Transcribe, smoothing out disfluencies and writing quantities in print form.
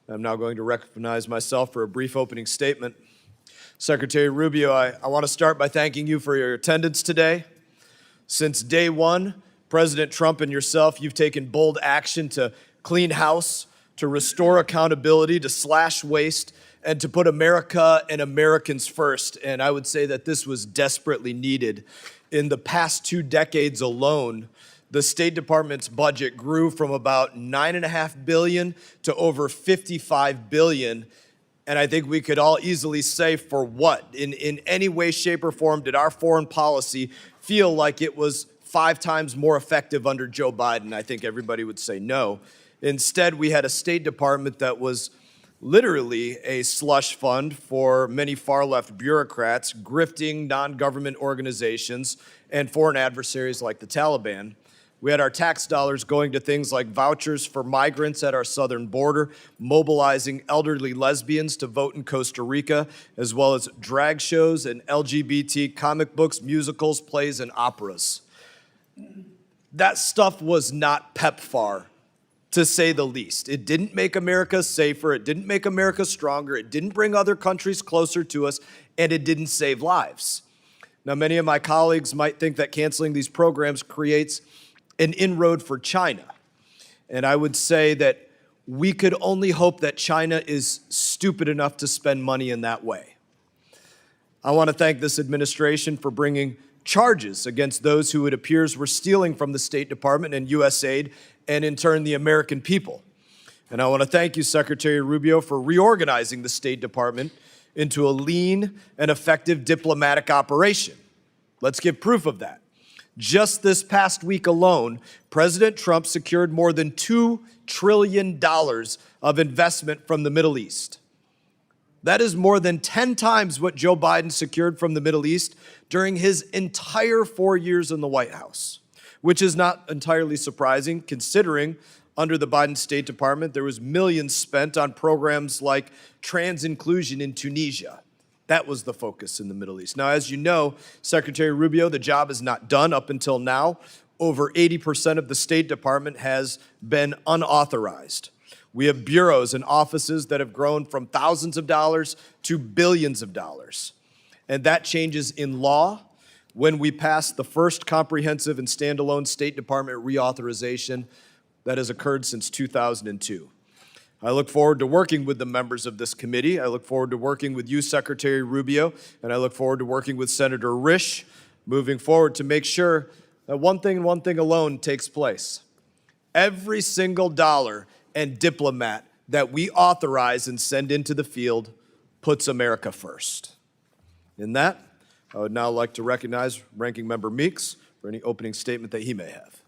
I'm now going to recognize myself for a brief opening statement. Secretary Rubio, I want to start by thanking you for your attendance today. Since day one, President Trump and yourself, you've taken bold action to clean house, to restore accountability, to slash waste, and to put America and Americans first. And I would say that this was desperately needed. In the past 2 decades alone, the State Department's budget grew from about $9.5 billion to over $55 billion. And I think we could all easily say, for what? In any way, shape, or form did our foreign policy feel like it was 5 times more effective under Joe Biden? I think everybody would say no. Instead, we had a State Department that was literally a slush fund for many far-left bureaucrats, grifting non-government organizations and foreign adversaries like the Taliban. We had our tax dollars going to things like vouchers for migrants at our southern border, mobilizing elderly lesbians to vote in Costa Rica, as well as drag shows and LGBT comic books, musicals, plays, and operas. That stuff was not PEPFAR, to say the least. It didn't make America safer, it didn't make America stronger, it didn't bring other countries closer to us, and it didn't save lives. Now, many of my colleagues might think that canceling these programs creates an inroad for China. And I would say that we could only hope that China is stupid enough to spend money in that way. I want to thank this administration for bringing charges against those who it appears were stealing from the State Department and USAID, and in turn, the American people. And I want to thank you, Secretary Rubio, for reorganizing the State Department into a lean and effective diplomatic operation. Let's give proof of that. Just this past week alone, President Trump secured more than $2 trillion of investment from the Middle East. That is more than 10 times what Joe Biden secured from the Middle East during his entire 4 years in the White House, which is not entirely surprising considering under the Biden State Department, there was millions spent on programs like trans inclusion in Tunisia. That was the focus in the Middle East. Now, as you know, Secretary Rubio, the job is not done up until now. Over 80% of the State Department has been unauthorized. We have bureaus and offices that have grown from thousands of dollars to billions of dollars. And that changes in law when we pass the first comprehensive and standalone State Department reauthorization that has occurred since 2002. I look forward to working with the members of this committee. I look forward to working with you, Secretary Rubio, and I look forward to working with Senator Risch moving forward to make sure that one thing and one thing alone takes place. Every single dollar and diplomat that we authorize and send into the field puts America first. In that, I would now like to recognize Ranking Member Meeks for any opening statement that he may have.